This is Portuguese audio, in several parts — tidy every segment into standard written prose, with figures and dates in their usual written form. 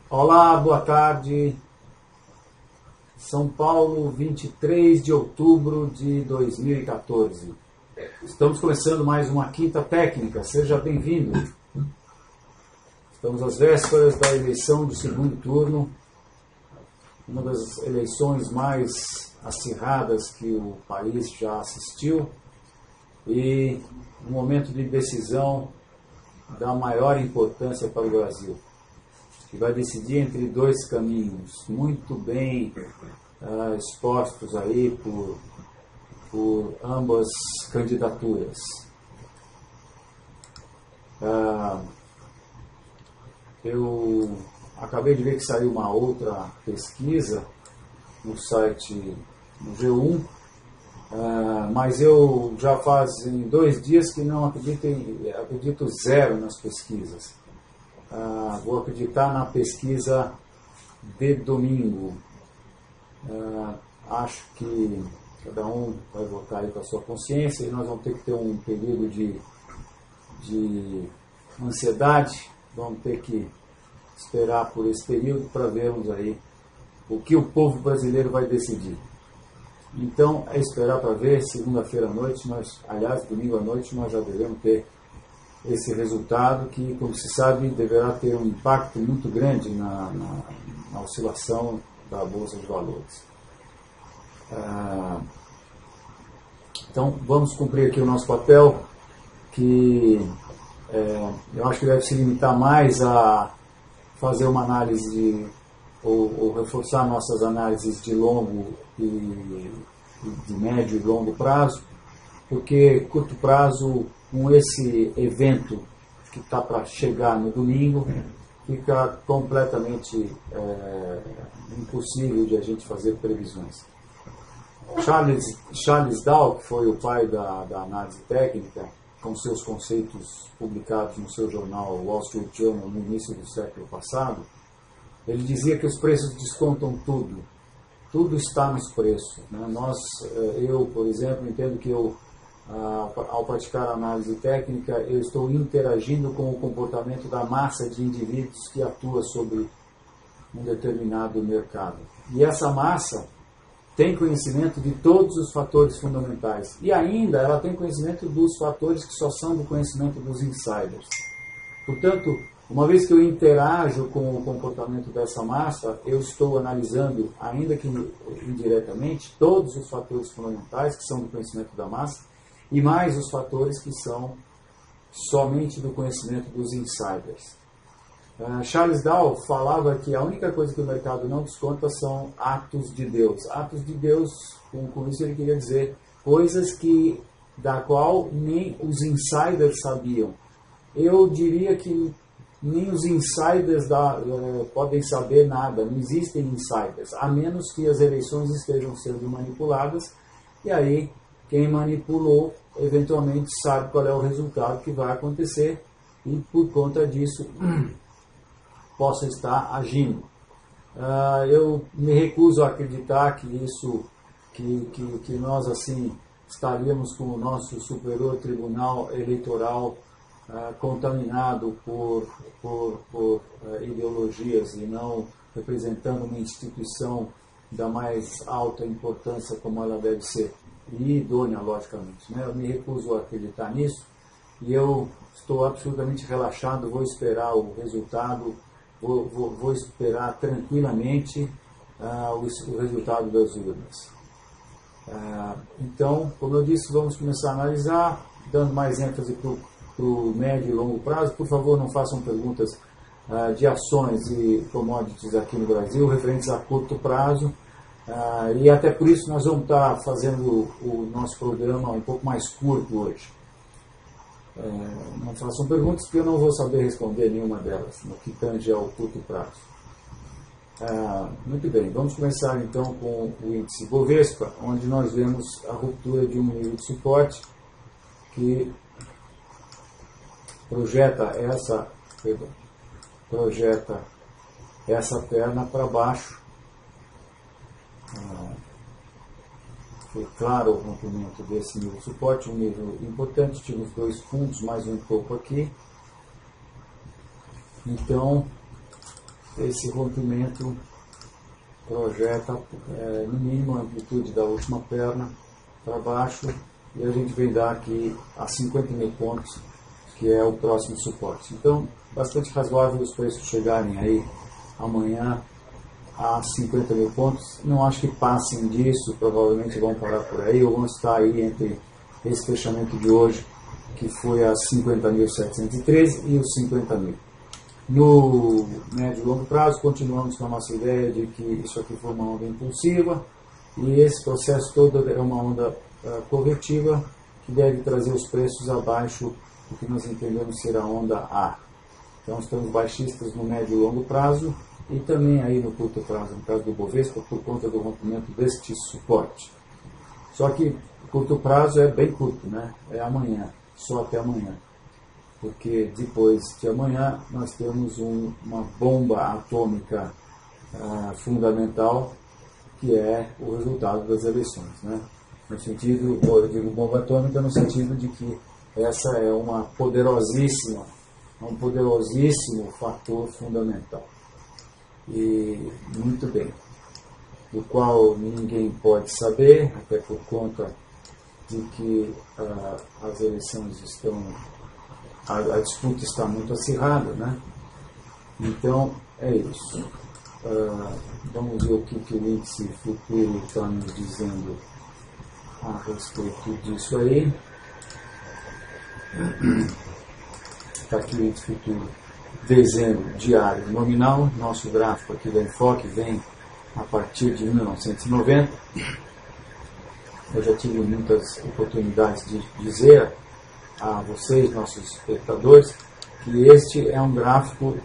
Olá, boa tarde. São Paulo, 23 de outubro de 2014. Estamos começando mais uma Quinta Técnica. Seja bem-vindo. Estamos às vésperas da eleição do segundo turno, uma das eleições mais acirradas que o país já assistiu e um momento de decisão da maior importância para o Brasil, que vai decidir entre dois caminhos muito bem expostos aí por ambas candidaturas. Eu acabei de ver que saiu uma outra pesquisa no site no G1, mas eu já fazem 2 dias que não acredito zero nas pesquisas. Vou acreditar na pesquisa de domingo. Acho que cada um vai votar aí com a sua consciência e nós vamos ter que ter um período de ansiedade. Vamos ter que esperar por esse período para vermos aí o que o povo brasileiro vai decidir. Então, é esperar para ver. Segunda-feira à noite, domingo à noite, nós já devemos ter esse resultado que, como se sabe, deverá ter um impacto muito grande na oscilação da Bolsa de Valores. Então, vamos cumprir aqui o nosso papel, que eu acho que deve se limitar mais a fazer uma análise ou reforçar nossas análises de longo e de médio e longo prazo, porque curto prazo, com esse evento que está para chegar no domingo, fica completamente impossível de a gente fazer previsões. Charles Dow, que foi o pai da análise técnica, com seus conceitos publicados no seu jornal Wall Street Journal no início do século passado, ele dizia que os preços descontam tudo. Tudo está nos preços, né? Eu, por exemplo, entendo que ao praticar a análise técnica, eu estou interagindo com o comportamento da massa de indivíduos que atua sobre um determinado mercado. E essa massa tem conhecimento de todos os fatores fundamentais. E ainda ela tem conhecimento dos fatores que só são do conhecimento dos insiders. Portanto, uma vez que eu interajo com o comportamento dessa massa, eu estou analisando, ainda que indiretamente, todos os fatores fundamentais que são do conhecimento da massa e mais os fatores que são somente do conhecimento dos insiders. Charles Dow falava que a única coisa que o mercado não desconta são atos de Deus. Atos de Deus, com isso ele queria dizer coisas da qual nem os insiders sabiam. Eu diria que nem os insiders podem saber nada, não existem insiders, a menos que as eleições estejam sendo manipuladas, e aí quem manipulou eventualmente sabe qual é o resultado que vai acontecer e por conta disso possa estar agindo. Eu me recuso a acreditar que nós assim estaríamos com o nosso Superior Tribunal Eleitoral contaminado por ideologias e não representando uma instituição da mais alta importância como ela deve ser, e idônea, logicamente, né? Eu me recuso a acreditar nisso e eu estou absolutamente relaxado, vou esperar o resultado, vou esperar tranquilamente o resultado das urnas. Então, como eu disse, vamos começar a analisar, dando mais ênfase para o médio e longo prazo. Por favor, não façam perguntas de ações e commodities aqui no Brasil referentes a curto prazo, e até por isso nós vamos estar fazendo o nosso programa um pouco mais curto hoje. Não façam perguntas porque eu não vou saber responder nenhuma delas no que tange ao curto prazo. Muito bem, vamos começar então com o índice Bovespa, onde nós vemos a ruptura de um nível de suporte que projeta essa perna para baixo. Foi claro o rompimento desse nível de suporte, um nível importante, tivemos 2 fundos, mais um topo aqui. Então, esse rompimento projeta no mínimo a amplitude da última perna para baixo, e a gente vem dar aqui a 50 mil pontos, que é o próximo suporte. Então, bastante razoável os preços chegarem aí amanhã a 50 mil pontos. Não acho que passem disso, provavelmente vão parar por aí, ou vão estar aí entre esse fechamento de hoje, que foi a 50.713 e os 50 mil. No médio e longo prazo, continuamos com a nossa ideia de que isso aqui foi uma onda impulsiva, e esse processo todo é uma onda corretiva que deve trazer os preços abaixo do que nós entendemos ser a onda A. Então estamos baixistas no médio e longo prazo e também aí no curto prazo, no caso do Bovespa, por conta do rompimento deste suporte. Só que o curto prazo é bem curto, né? É amanhã, só até amanhã. Porque depois de amanhã nós temos uma bomba atômica fundamental, que é o resultado das eleições, né? No sentido, eu digo bomba atômica no sentido de que essa é um poderosíssimo fator fundamental. E muito bem, do qual ninguém pode saber, até por conta de que as eleições estão, a disputa está muito acirrada, né? Então é isso. Vamos ver o que o índice futuro está nos dizendo a respeito disso aí. Está aqui o índice futuro dezembro diário nominal. Nosso gráfico aqui da Enfoque vem a partir de 1990. Eu já tive muitas oportunidades de dizer a vocês, nossos espectadores, que este é um gráfico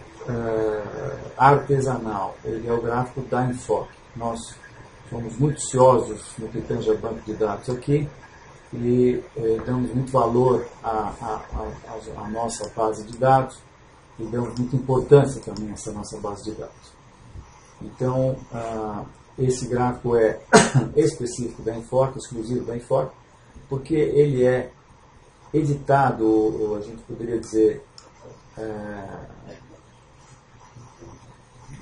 artesanal. Ele é o gráfico da Enfoque. Nós somos muito ciosos no que tange a banco de dados aqui e damos muito valor à nossa base de dados e damos muita importância também a essa nossa base de dados. Então, esse gráfico é específico da Enfoque, exclusivo da Enfoque, porque ele é editado, ou a gente poderia dizer,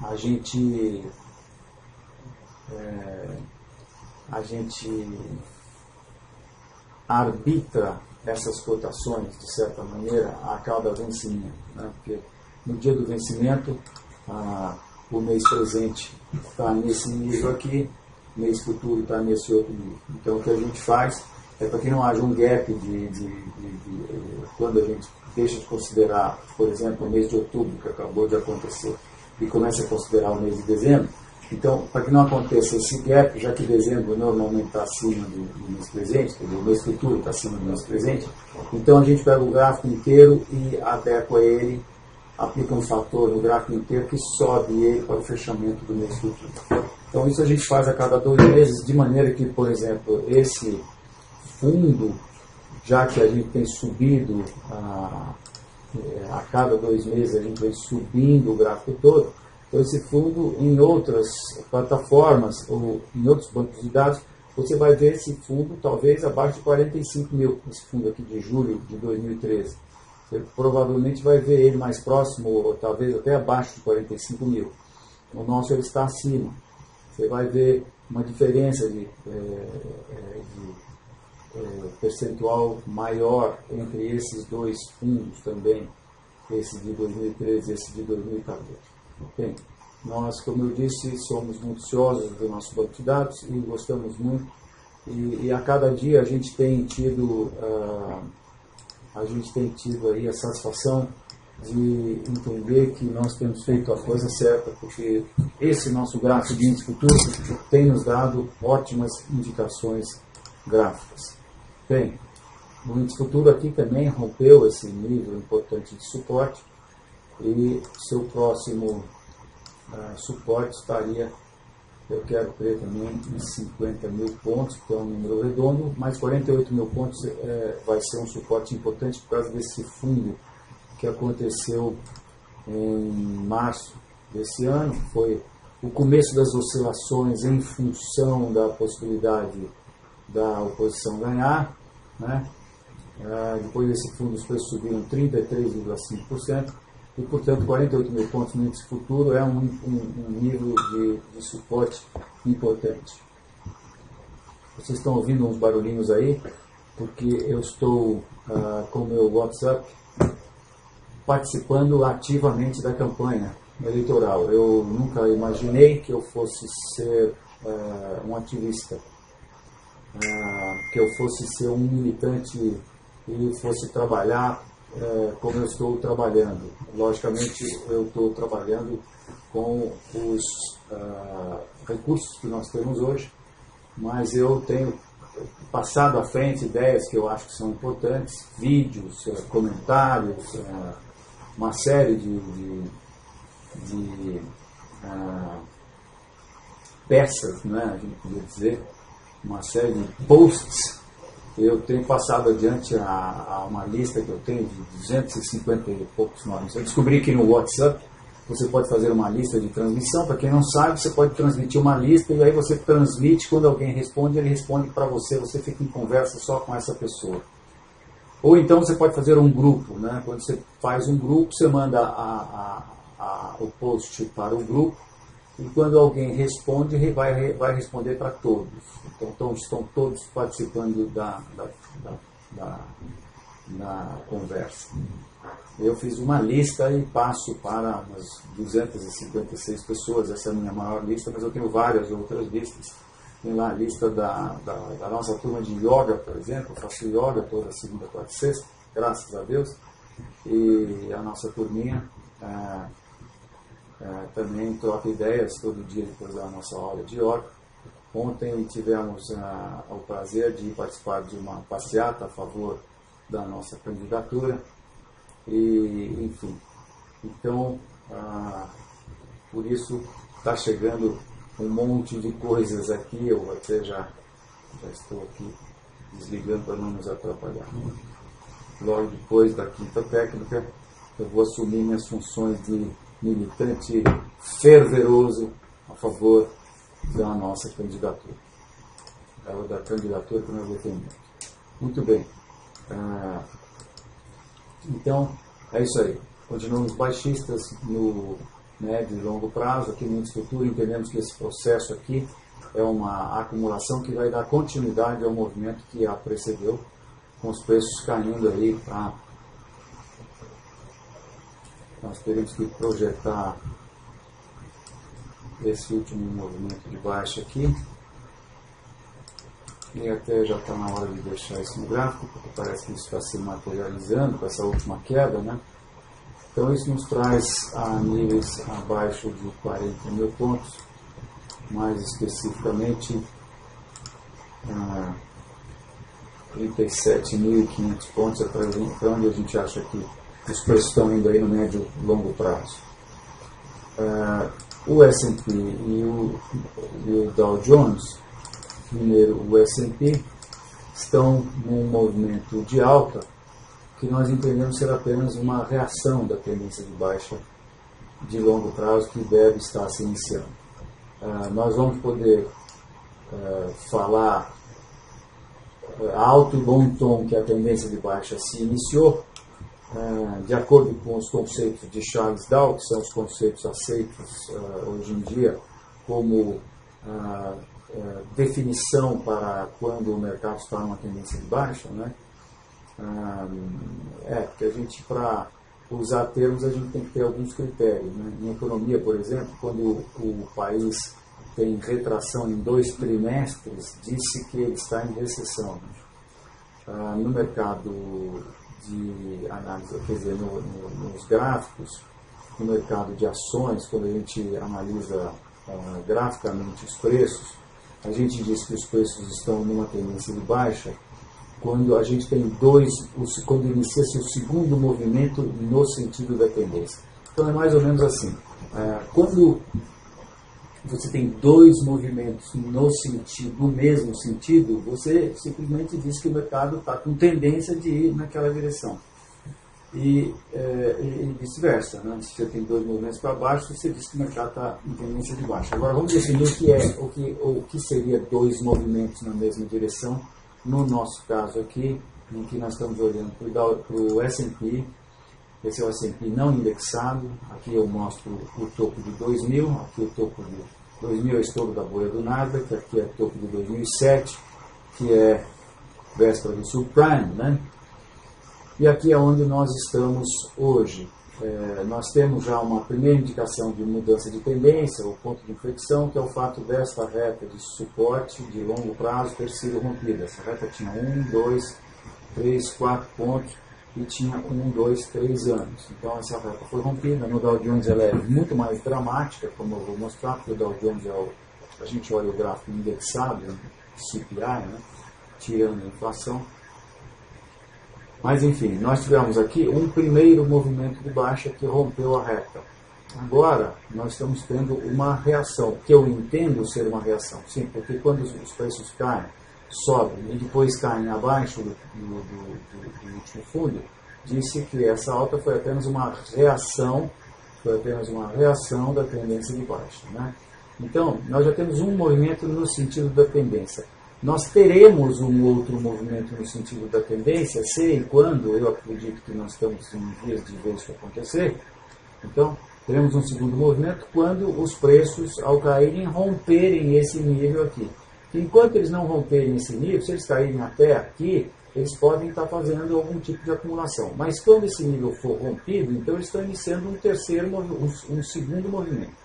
a gente arbitra essas cotações, de certa maneira, a cada vencimento, né? Porque no dia do vencimento, o mês presente está nesse nível aqui, o mês futuro está nesse outro nível. Então, o que a gente faz é para que não haja um gap quando a gente deixa de considerar, por exemplo, o mês de outubro, que acabou de acontecer, e começa a considerar o mês de dezembro. Então, para que não aconteça esse gap, já que dezembro normalmente está acima do mês presente, o mês futuro está acima do mês presente, então a gente pega o gráfico inteiro e adequa ele, aplica um fator no gráfico inteiro que sobe ele para o fechamento do mês futuro. Então, isso a gente faz a cada 2 meses, de maneira que, por exemplo, esse fundo, já que a gente tem subido a cada 2 meses, a gente vem subindo o gráfico todo. Então, esse fundo, em outras plataformas ou em outros bancos de dados, você vai ver esse fundo talvez abaixo de 45 mil, esse fundo aqui de julho de 2013. Você provavelmente vai ver ele mais próximo, ou talvez até abaixo de 45 mil. O nosso ele está acima. Você vai ver uma diferença de percentual maior entre esses dois fundos também, esse de 2013 e esse de 2014. Bem, nós, como eu disse, somos muito ciosos do nosso banco de dados e gostamos muito, e a cada dia a gente tem tido aí a satisfação de entender que nós temos feito a coisa certa, porque esse nosso gráfico de índice futuro tem nos dado ótimas indicações gráficas. Bem, o índice futuro aqui também rompeu esse nível importante de suporte, e seu próximo suporte estaria, eu quero crer também, em 50 mil pontos, que é um número redondo, mas 48 mil pontos vai ser um suporte importante por causa desse fundo que aconteceu em março desse ano. Foi o começo das oscilações em função da possibilidade da oposição ganhar, né? Depois desse fundo os preços subiram 33,5%, E, portanto, 48 mil pontos no índice futuro é um nível de suporte importante. Vocês estão ouvindo uns barulhinhos aí, porque eu estou com o meu WhatsApp participando ativamente da campanha eleitoral. Eu nunca imaginei que eu fosse ser um ativista, que eu fosse ser um militante e fosse trabalhar como eu estou trabalhando. Logicamente, eu estou trabalhando com os recursos que nós temos hoje, mas eu tenho passado à frente ideias que eu acho que são importantes, vídeos, comentários, uma série de peças, né, a gente poderia dizer, uma série de posts. Eu tenho passado adiante a uma lista que eu tenho de 250 e poucos nomes. Eu descobri que no WhatsApp você pode fazer uma lista de transmissão. Para quem não sabe, você pode transmitir uma lista e aí você transmite, quando alguém responde, ele responde para você, você fica em conversa só com essa pessoa. Ou então você pode fazer um grupo, né? Quando você faz um grupo, você manda o post para o grupo e quando alguém responde, vai responder para todos. Então estão todos participando da conversa. Eu fiz uma lista e passo para umas 256 pessoas, essa é a minha maior lista, mas eu tenho várias outras listas. Tem lá a lista da nossa turma de yoga, por exemplo. Eu faço yoga toda segunda, quarta e sexta, graças a Deus. E a nossa turminha também troca ideias todo dia depois da nossa aula de yoga. Ontem tivemos o prazer de participar de uma passeata a favor da nossa candidatura. E, enfim, então, por isso está chegando um monte de coisas aqui. Eu até já estou aqui desligando para não nos atrapalhar. Logo depois da quinta técnica, eu vou assumir minhas funções de militante fervoroso a favor da nossa candidatura. Da candidatura que nós defendemos. Muito bem. Então, é isso aí. Continuamos baixistas no médio e longo prazo. Aqui no índice futuro entendemos que esse processo aqui é uma acumulação que vai dar continuidade ao movimento que a precedeu, com os preços caindo aí para... Nós teremos que projetar esse último movimento de baixa aqui. E até já está na hora de deixar isso no gráfico, porque parece que isso está se materializando com essa última queda, né? Então isso nos traz a níveis abaixo de 40 mil pontos, mais especificamente 37.500 pontos, é para onde a gente acha que os preços estão indo aí no médio e longo prazo. O S&P e o Dow Jones, primeiro o S&P, estão num movimento de alta que nós entendemos ser apenas uma reação da tendência de baixa de longo prazo que deve estar se iniciando. Nós vamos poder falar alto e bom tom que a tendência de baixa se iniciou, de acordo com os conceitos de Charles Dow, que são os conceitos aceitos hoje em dia como definição para quando o mercado está numa tendência de baixa, né? Porque a gente, para usar termos, a gente tem que ter alguns critérios, né? Em economia, por exemplo, quando o país tem retração em 2 trimestres, disse que ele está em recessão. No mercado de análise, quer dizer, nos gráficos, no mercado de ações, quando a gente analisa graficamente os preços, a gente diz que os preços estão numa tendência de baixa quando a gente tem quando inicia-se o segundo movimento no sentido da tendência. Então é mais ou menos assim. Quando você tem 2 movimentos no mesmo sentido, você simplesmente diz que o mercado está com tendência de ir naquela direção. E vice-versa, né? Se você tem 2 movimentos para baixo, você diz que o mercado está em tendência de baixo. Agora vamos definir o que seria 2 movimentos na mesma direção. No nosso caso aqui, em que nós estamos olhando para o S&P Esse é o S&P não indexado. Aqui eu mostro o topo de 2000, aqui o topo de 2000 é o estouro da bolha do Nasdaq, aqui é o topo de 2007, que é véspera do subprime, né? E aqui é onde nós estamos hoje. Nós temos já uma primeira indicação de mudança de tendência, o ponto de inflexão, que é o fato desta reta de suporte de longo prazo ter sido rompida. Essa reta tinha 1, 2, 3, 4 pontos e tinha 1, 2, 3 anos. Então essa reta foi rompida. No Dow Jones ela é muito mais dramática, como eu vou mostrar, porque o Dow Jones a gente olha o gráfico indexado, CPI, né, tirando a inflação. Mas enfim, nós tivemos aqui um primeiro movimento de baixa que rompeu a reta. Agora nós estamos tendo uma reação, que eu entendo ser uma reação. Sim, porque quando os preços caem, sobem e depois caem abaixo do último fundo, disse que essa alta foi apenas uma reação, da tendência de baixa, né? Então, nós já temos um movimento no sentido da tendência. Nós teremos um outro movimento no sentido da tendência, se e quando, eu acredito que nós estamos em dias de ver isso acontecer. Então, teremos um segundo movimento quando os preços, ao caírem, romperem esse nível aqui. Enquanto eles não romperem esse nível, se eles caírem até aqui, eles podem estar fazendo algum tipo de acumulação. Mas quando esse nível for rompido, então eles estão iniciando um segundo movimento.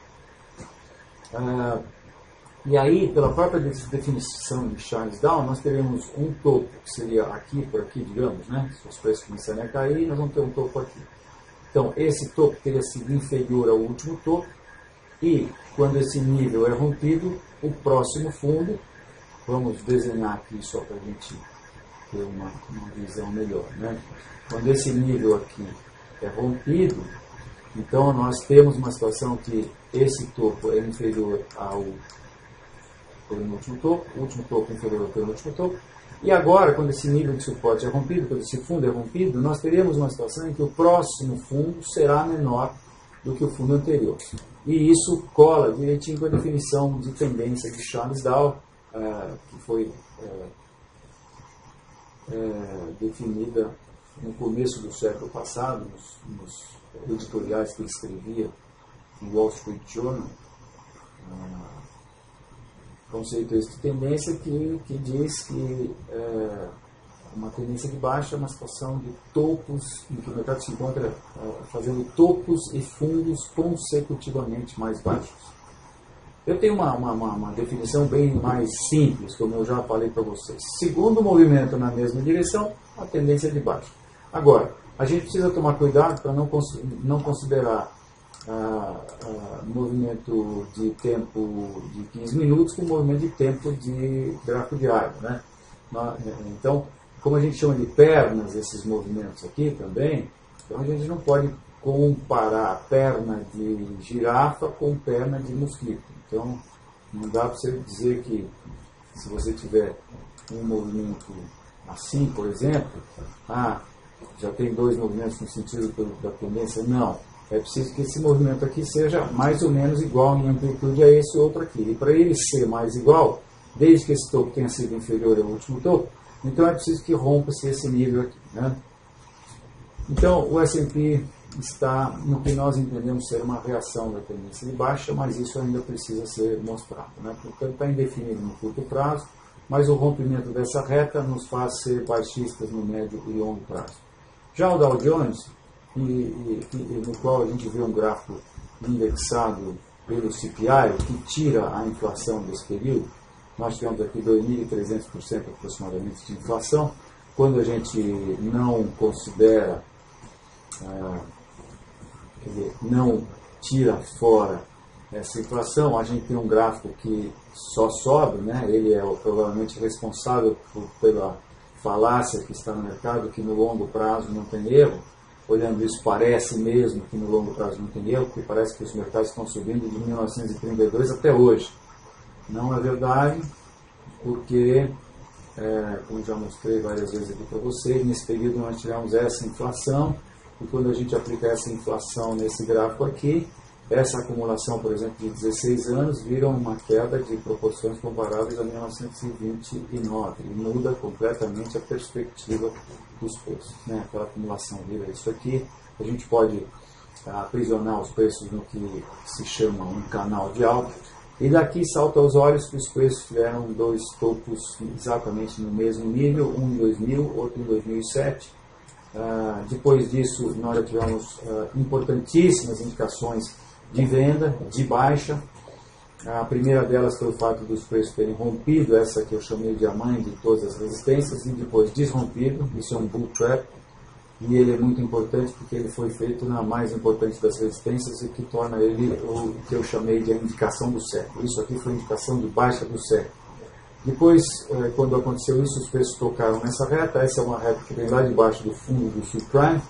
E aí, pela própria definição de Charles Down, nós teremos um topo, que seria aqui, por aqui, digamos, né? Se os preços começarem a cair, nós vamos ter um topo aqui. Então, esse topo teria sido inferior ao último topo, e quando esse nível é rompido, o próximo fundo, vamos desenhar aqui só para a gente ter uma visão melhor, né? Quando esse nível aqui é rompido, então nós temos uma situação que esse topo é inferior ao penúltimo topo, o último topo inferior ao penúltimo topo, e agora, quando esse nível de suporte é rompido, quando esse fundo é rompido, nós teremos uma situação em que o próximo fundo será menor do que o fundo anterior. E isso cola direitinho com a definição de tendência de Charles Dow, que foi definida no começo do século passado, nos editoriais que ele escrevia no Wall Street Journal. Conceito esse de tendência que diz que uma tendência de baixa é uma situação de topos, em que o mercado se encontra fazendo topos e fundos consecutivamente mais baixos. Eu tenho uma definição bem mais simples, como eu já falei para vocês. Segundo movimento na mesma direção, a tendência é de baixa. Agora, a gente precisa tomar cuidado para não considerar movimento de tempo de 15 minutos com movimento de tempo de gráfico diário, né? Então, como a gente chama de pernas esses movimentos aqui também, então a gente não pode comparar perna de girafa com perna de mosquito. Então, não dá para você dizer que se você tiver um movimento assim, por exemplo, já tem dois movimentos no sentido da tendência. Não. É preciso que esse movimento aqui seja mais ou menos igual em amplitude a esse outro aqui. E para ele ser mais igual, desde que esse topo tenha sido inferior ao último topo, então é preciso que rompa-se esse nível aqui, né? Então, o S&P está no que nós entendemos ser uma reação da tendência de baixa, mas isso ainda precisa ser mostrado, né? Portanto, está indefinido no curto prazo, mas o rompimento dessa reta nos faz ser baixistas no médio e longo prazo. Já o Dow Jones, no qual a gente vê um gráfico indexado pelo CPI, que tira a inflação desse período, nós tivemos aqui 2.300% aproximadamente de inflação. Quando a gente não considera, não tira fora essa inflação, a gente tem um gráfico que só sobe, né? Ele é provavelmente responsável pela falácia que está no mercado, que no longo prazo não tem erro. Olhando isso, parece mesmo que no longo prazo não tem erro, porque parece que os mercados estão subindo de 1932 até hoje. Não é verdade, porque, como já mostrei várias vezes aqui para vocês, nesse período nós tivemos essa inflação, e quando a gente aplica essa inflação nesse gráfico aqui, essa acumulação, por exemplo, de 16 anos, vira uma queda de proporções comparáveis a 1929 e muda completamente a perspectiva dos preços, né? Aquela acumulação vira isso aqui. A gente pode aprisionar os preços no que se chama um canal de alta, e daqui salta aos olhos que os preços tiveram dois topos exatamente no mesmo nível, um em 2000, outro em 2007. Depois disso, nós já tivemos importantíssimas indicações de venda, de baixa. A primeira delas foi o fato dos preços terem rompido, essa que eu chamei de a mãe de todas as resistências, e depois desrompido. Isso é um bull trap, e ele é muito importante porque ele foi feito na mais importante das resistências, e que torna ele o que eu chamei de a indicação do século. Isso aqui foi a indicação de baixa do século. Depois, quando aconteceu isso, os preços tocaram nessa reta. Essa é uma reta que vem lá debaixo do fundo do subprime.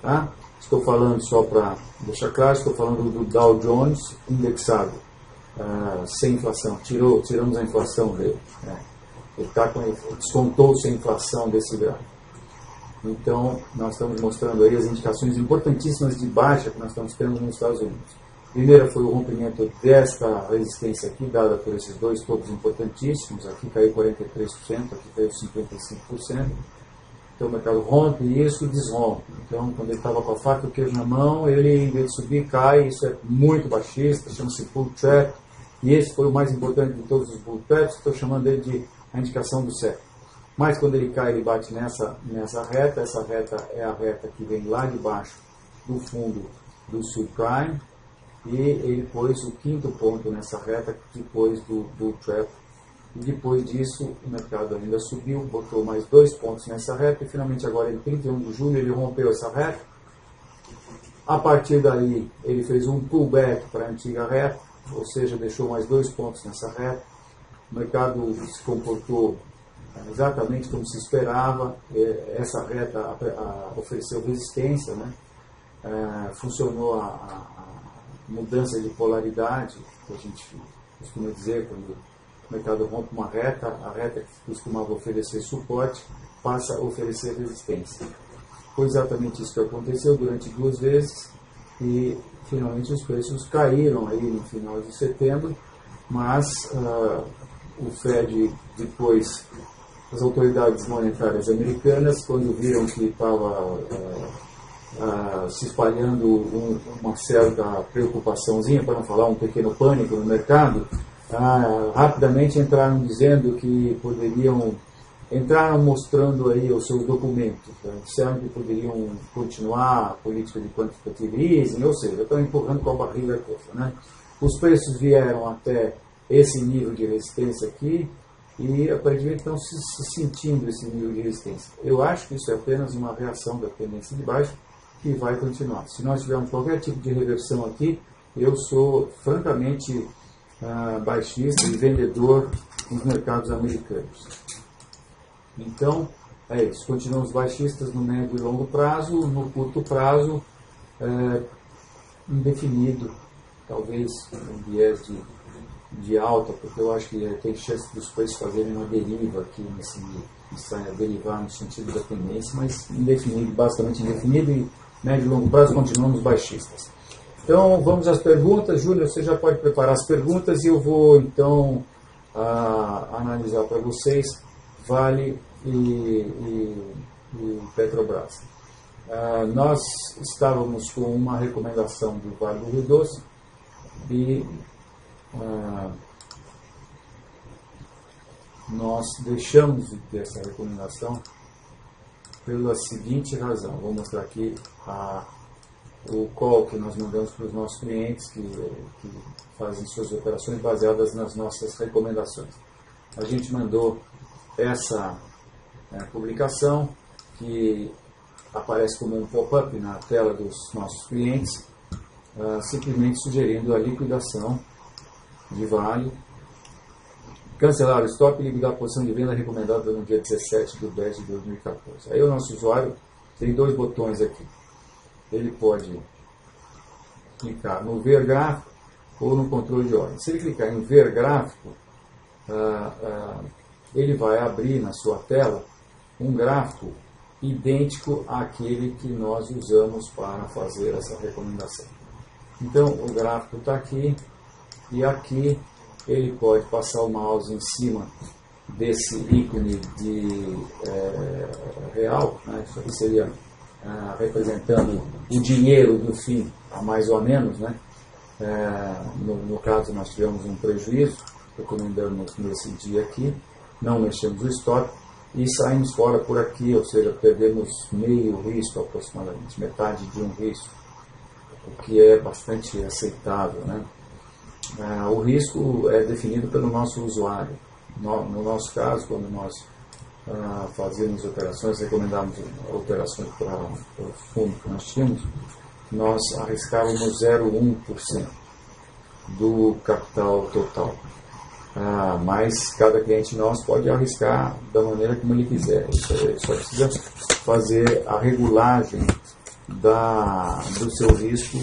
Tá? Estou falando, só para deixar claro, estou falando do Dow Jones indexado, sem inflação. Tiramos a inflação dele. Ele descontou-se a inflação desse gráfico. Então, nós estamos mostrando aí as indicações importantíssimas de baixa que nós estamos tendo nos Estados Unidos. Primeira foi o rompimento desta resistência aqui, dada por esses dois topos importantíssimos. Aqui caiu 43%, aqui caiu 55%. Então o mercado rompe isso e desrompe. Então, quando ele estava com a faca e o queijo na mão, ele, em vez de subir, cai. Isso é muito baixista, chama-se bull trap. E esse foi o mais importante de todos os bull traps, estou chamando ele de a indicação do século. Mas quando ele cai, ele bate nessa reta. Essa reta é a reta que vem lá de baixo do fundo do subprime. E ele pôs o quinto ponto nessa reta depois do bull trap. E depois disso, o mercado ainda subiu, botou mais 2 pontos nessa reta, e finalmente agora, em 31 de julho, ele rompeu essa reta. A partir daí, ele fez um pullback para a antiga reta, ou seja, deixou mais 2 pontos nessa reta. O mercado se comportou exatamente como se esperava. Essa reta ofereceu resistência, né? Funcionou a mudança de polaridade, que a gente costuma dizer quando o mercado rompe uma reta, a reta que costumava oferecer suporte passa a oferecer resistência. Foi exatamente isso que aconteceu durante 2 vezes, e finalmente os preços caíram aí no final de setembro, mas o Fed, depois, as autoridades monetárias americanas, quando viram que estava se espalhando uma certa preocupaçãozinha, para não falar um pequeno pânico no mercado, rapidamente entraram dizendo que entraram mostrando aí os seus documentos, disseram que poderiam continuar a política de quantitative easing, ou seja, estão empurrando com a barriga a coisa, né? Os preços vieram até esse nível de resistência aqui, e aparentemente estão se sentindo esse nível de resistência. Eu acho que isso é apenas uma reação da tendência de baixo, que vai continuar. Se nós tivermos qualquer tipo de reversão aqui, eu sou francamente baixista e vendedor nos mercados americanos. Então, é isso. Continuamos baixistas no médio e longo prazo. No curto prazo, indefinido, talvez um viés de alta, porque eu acho que tem chance dos preços fazerem uma deriva aqui derivar no sentido da tendência, mas indefinido, basicamente indefinido, e médio e longo prazo continuamos baixistas. Então, vamos às perguntas. Júlio, você já pode preparar as perguntas e eu vou, então, analisar para vocês Vale e Petrobras. Nós estávamos com uma recomendação do Vale do Rio Doce e nós deixamos de ter essa recomendação pela seguinte razão. Vou mostrar aqui o call que nós mandamos para os nossos clientes que fazem suas operações baseadas nas nossas recomendações. A gente mandou essa publicação que aparece como um pop-up na tela dos nossos clientes, simplesmente sugerindo a liquidação de Vale, cancelar o stop e liquidar a posição de venda recomendada no dia 17 de 10 de 2014. Aí o nosso usuário tem 2 botões aqui. Ele pode clicar no ver gráfico ou no controle de ordem. Se ele clicar em ver gráfico, ele vai abrir na sua tela um gráfico idêntico àquele que nós usamos para fazer essa recomendação. Então o gráfico está aqui, e aqui ele pode passar o mouse em cima desse ícone de real, né? Isso aqui seria representando o dinheiro do fim, mais ou menos, né? No caso nós tivemos um prejuízo, recomendamos nesse dia aqui, não mexemos o stop e saímos fora por aqui, ou seja, perdemos meio risco aproximadamente, metade de um risco, o que é bastante aceitável, né? O risco é definido pelo nosso usuário. No nosso caso, quando nós fazíamos operações, recomendávamos operações para o fundo que nós tínhamos, nós arriscávamos 0,1% do capital total. Mas cada cliente nosso pode arriscar da maneira como ele quiser. Ele só precisa fazer a regulagem do seu risco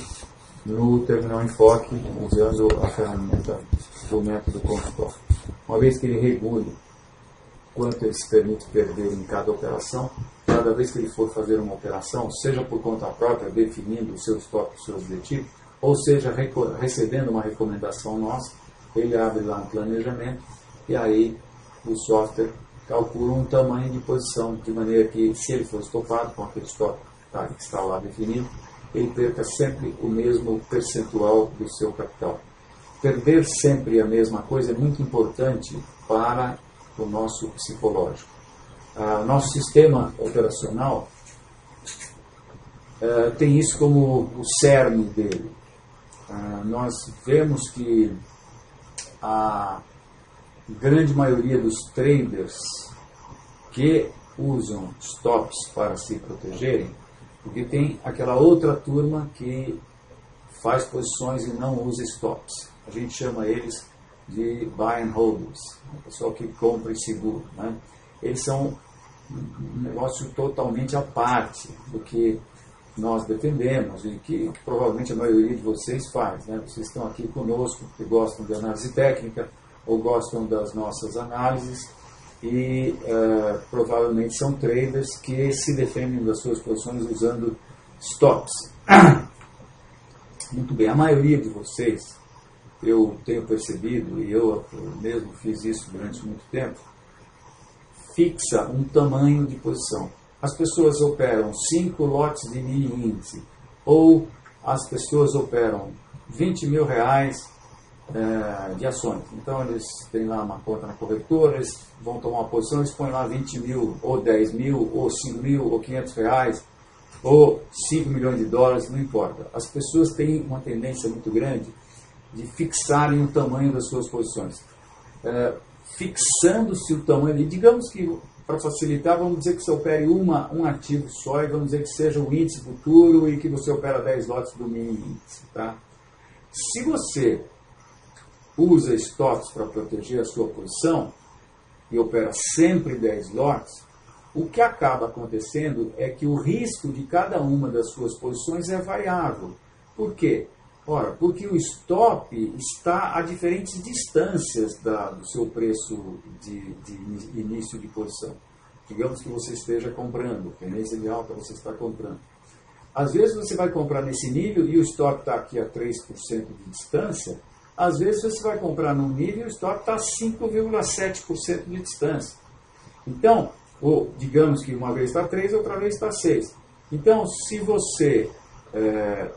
no terminal enfoque, usando a ferramenta do método consultor. Uma vez que ele regule quanto ele se permite perder em cada operação, cada vez que ele for fazer uma operação, seja por conta própria, definindo o seu stop, o seu objetivo, ou seja, recebendo uma recomendação nossa, ele abre lá no planejamento e aí o software calcula um tamanho de posição, de maneira que, se ele for estopado com aquele stop que está lá definido, ele perca sempre o mesmo percentual do seu capital. Perder sempre a mesma coisa é muito importante para o nosso psicológico. Nosso sistema operacional tem isso como o cerne dele. Nós vemos que a grande maioria dos traders que usam stops para se protegerem, porque tem aquela outra turma que faz posições e não usa stops. A gente chama eles de buy and holders, o pessoal que compra e segura, né? Eles são um negócio totalmente à parte do que nós defendemos e que provavelmente a maioria de vocês faz, né? Vocês estão aqui conosco porque gostam de análise técnica ou gostam das nossas análises e provavelmente são traders que se defendem das suas posições usando stops. Muito bem, a maioria de vocês, eu tenho percebido, e eu mesmo fiz isso durante muito tempo, fixa um tamanho de posição. As pessoas operam 5 lotes de mini índice, ou as pessoas operam 20 mil reais de ações. Então eles têm lá uma conta na corretora, eles vão tomar uma posição, eles põem lá 20 mil, ou 10 mil, ou 5 mil, ou 500 reais, ou 5 milhões de dólares, não importa. As pessoas têm uma tendência muito grande de fixarem o tamanho das suas posições. Fixando-se o tamanho, digamos que, para facilitar, vamos dizer que você opere um ativo só, e vamos dizer que seja o índice futuro e que você opera 10 lotes do mini índice. Tá? Se você usa stops para proteger a sua posição e opera sempre 10 lotes, o que acaba acontecendo é que o risco de cada uma das suas posições é variável. Por quê? Ora, porque o stop está a diferentes distâncias do seu preço de início de posição. Digamos que você esteja comprando, tendência de alta você está comprando. Às vezes você vai comprar nesse nível e o stop está aqui a 3% de distância. Às vezes você vai comprar num nível e o stop está a 5,7% de distância. Então, digamos que uma vez está 3, outra vez está 6. Então, se você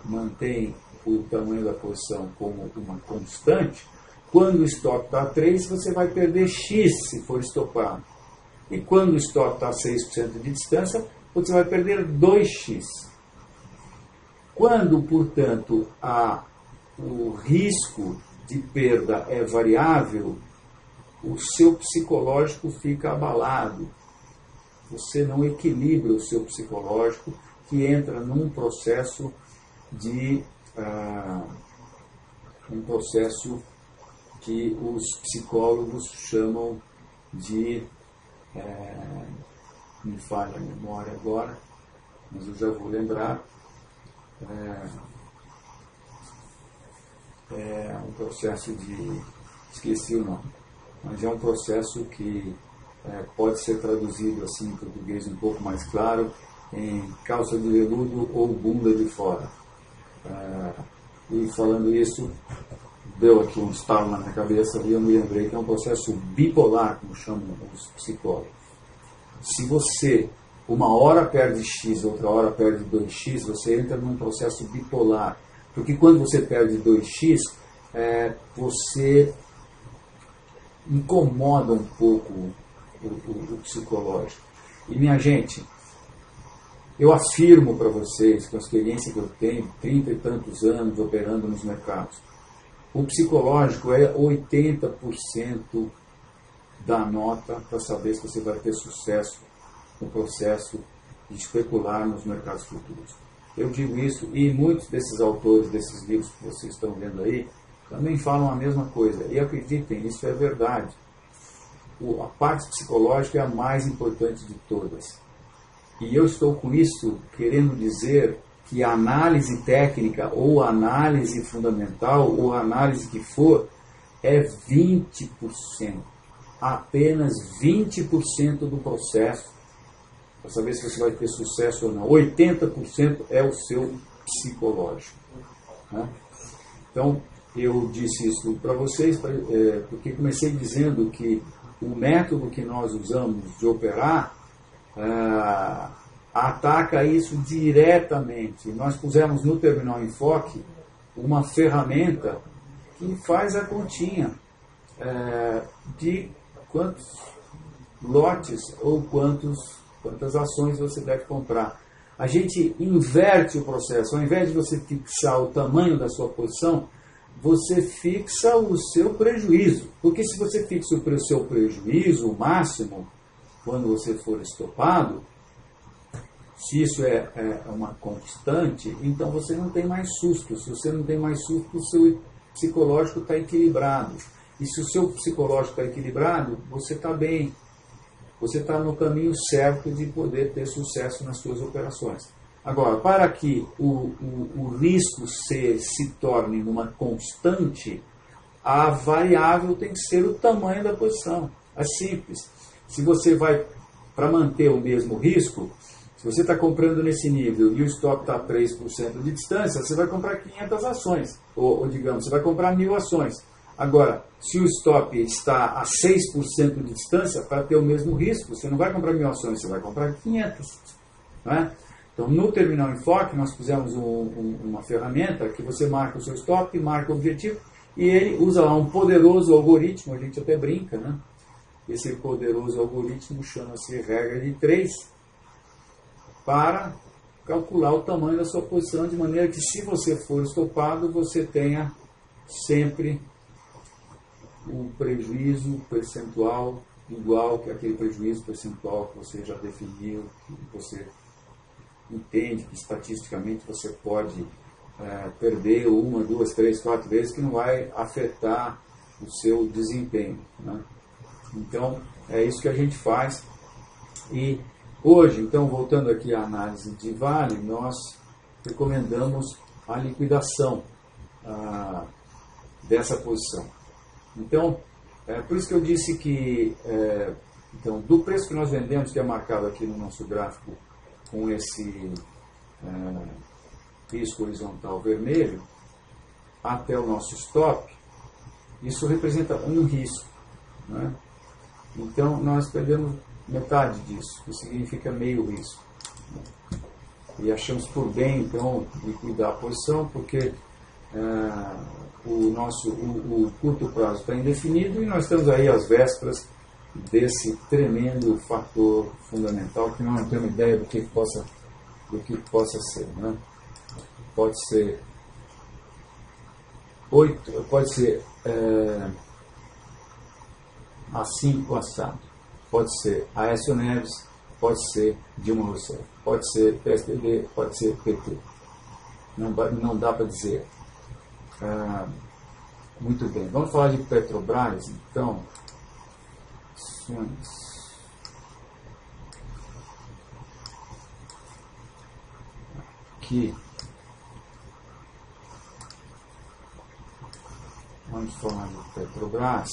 mantém o tamanho da posição como uma constante, quando o stop está a 3, você vai perder X se for estopado. E quando o stop está a 6% de distância, você vai perder 2X. Quando, portanto, o risco de perda é variável, o seu psicológico fica abalado. Você não equilibra o seu psicológico, que entra num processo que os psicólogos chamam de, me falha a memória agora, mas eu já vou lembrar, um processo esqueci o nome, mas é um processo que pode ser traduzido assim em português um pouco mais claro, em calça de veludo ou bunda de fora. E falando isso, deu aqui um estalo na minha cabeça e eu me lembrei que é um processo bipolar, como chamam os psicólogos. Se você uma hora perde X, outra hora perde 2X, você entra num processo bipolar. Porque quando você perde 2X, você incomoda um pouco o psicológico. E minha gente, eu afirmo para vocês, com a experiência que eu tenho, 30 e tantos anos operando nos mercados, o psicológico é 80% da nota para saber se você vai ter sucesso no processo de especular nos mercados futuros. Eu digo isso, e muitos desses autores desses livros que vocês estão vendo aí também falam a mesma coisa. E acreditem, isso é verdade. A parte psicológica é a mais importante de todas. E eu estou com isso querendo dizer que a análise técnica, ou a análise fundamental, ou a análise que for, é 20%. Apenas 20% do processo para saber se você vai ter sucesso ou não. 80% é o seu psicológico. Né? Então, eu disse isso para vocês, porque comecei dizendo que o método que nós usamos de operar ataca isso diretamente. Nós pusemos no Terminal Enfoque uma ferramenta que faz a continha de quantos lotes ou quantas ações você deve comprar. A gente inverte o processo. Ao invés de você fixar o tamanho da sua posição, você fixa o seu prejuízo. Porque se você fixa o seu prejuízo, o máximo, quando você for estopado, se isso é uma constante, então você não tem mais susto. Se você não tem mais susto, o seu psicológico está equilibrado. E se o seu psicológico está equilibrado, você está bem. Você está no caminho certo de poder ter sucesso nas suas operações. Agora, para que o risco se torne uma constante, a variável tem que ser o tamanho da posição. É simples. Se você vai, para manter o mesmo risco, se você está comprando nesse nível e o stop está a 3% de distância, você vai comprar 500 ações. Ou digamos, você vai comprar 1000 ações. Agora, se o stop está a 6% de distância, para ter o mesmo risco, você não vai comprar 1000 ações, você vai comprar 500. Né? Então, no Terminal Enfoque, nós fizemos uma ferramenta que você marca o seu stop, marca o objetivo, e ele usa lá um poderoso algoritmo, a gente até brinca, né? Esse poderoso algoritmo chama-se regra de 3, para calcular o tamanho da sua posição, de maneira que, se você for estopado, você tenha sempre o prejuízo percentual igual que aquele prejuízo percentual que você já definiu, que você entende que estatisticamente você pode perder 1, 2, 3, 4 vezes, que não vai afetar o seu desempenho. Né? Então, é isso que a gente faz. E hoje, então, voltando aqui à análise de vale, nós recomendamos a liquidação dessa posição. Então, por isso que eu disse que então, do preço que nós vendemos, que é marcado aqui no nosso gráfico com esse risco horizontal vermelho, até o nosso stop, isso representa um risco. Né? Então, nós perdemos metade disso, que significa meio risco. E achamos por bem, então, liquidar a posição, porque o curto prazo está indefinido e nós estamos aí às vésperas desse tremendo fator fundamental que nós não temos ideia do que possa ser. Né? Pode ser 8, pode ser A5 assado, pode ser Aécio Neves, pode ser Dilma Rousseff, pode ser PSDB, pode ser PT. Não dá para dizer. Muito bem, vamos falar de Petrobras, então. Aqui. Vamos falar de Petrobras.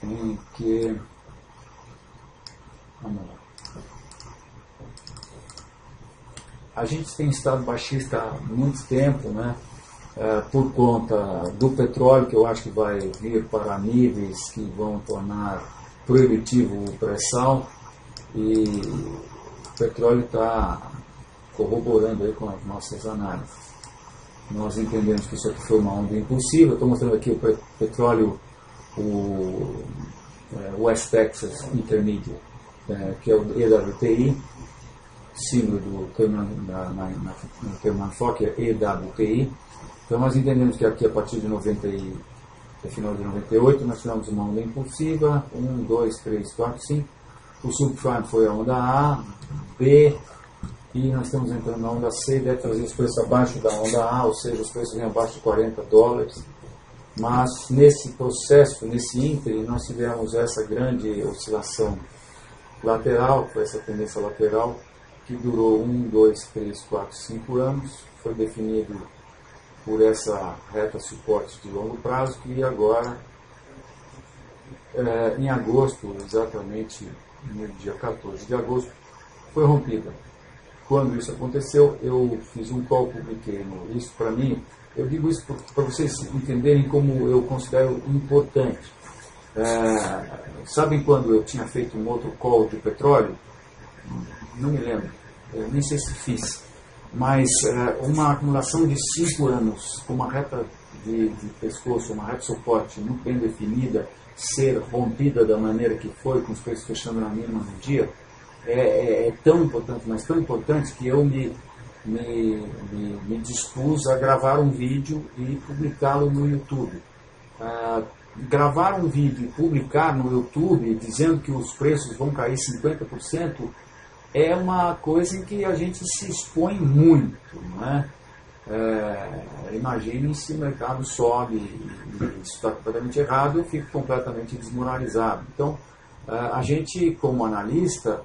Em que Vamos lá. A gente tem estado baixista há muito tempo, né? Por conta do petróleo, que eu acho que vai vir para níveis que vão tornar proibitivo o pré-sal, e o petróleo está corroborando aí com as nossas análises. Nós entendemos que isso aqui foi uma onda impulsiva. Estou mostrando aqui o petróleo, o West Texas Intermediate, que é o EWTI, símbolo do Terman Fock, é EWTI. Então nós entendemos que aqui a partir de final de 98 nós tivemos uma onda impulsiva, 1, 2, 3, 4, 5. O subprime foi a onda A, B, e nós estamos entrando na onda C, deve trazer os preços abaixo da onda A, ou seja, os preços vêm abaixo de $40. Mas nesse processo, nesse ínterim, nós tivemos essa grande oscilação lateral, foi essa tendência lateral, que durou 1, 2, 3, 4, 5 anos, foi definido por essa reta suporte de longo prazo, que agora, em agosto, exatamente no dia 14 de agosto, foi rompida. Quando isso aconteceu, eu fiz um call, publiquei isso para mim. Eu digo isso para vocês entenderem como eu considero importante. Sabem quando eu tinha feito um outro call de petróleo? Não me lembro, nem sei se fiz. Mas uma acumulação de 5 anos, com uma reta de pescoço, uma reta de suporte muito bem definida, ser rompida da maneira que foi, com os preços fechando na mínima no dia, é tão importante, mas tão importante, que eu me dispus a gravar um vídeo e publicá-lo no YouTube. Gravar um vídeo e publicar no YouTube dizendo que os preços vão cair 50% é uma coisa em que a gente se expõe muito, né? Imaginem se o mercado sobe e isso está completamente errado, eu fico completamente desmoralizado. Então, a gente, como analista,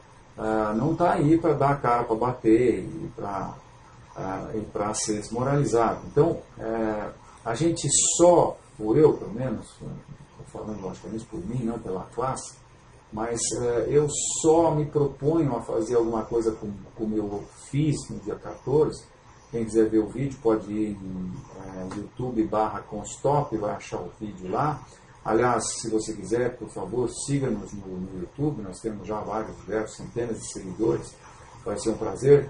não está aí para dar a cara para bater e para ser desmoralizado. Então, a gente só, ou eu pelo menos, estou falando logicamente por mim, não pela classe, mas eu só me proponho a fazer alguma coisa como eu fiz no dia 14. Quem quiser ver o vídeo pode ir em youtube.com/Constop, vai achar o vídeo lá. Aliás, se você quiser, por favor, siga-nos no YouTube, nós temos já diversos, centenas de seguidores, vai ser um prazer.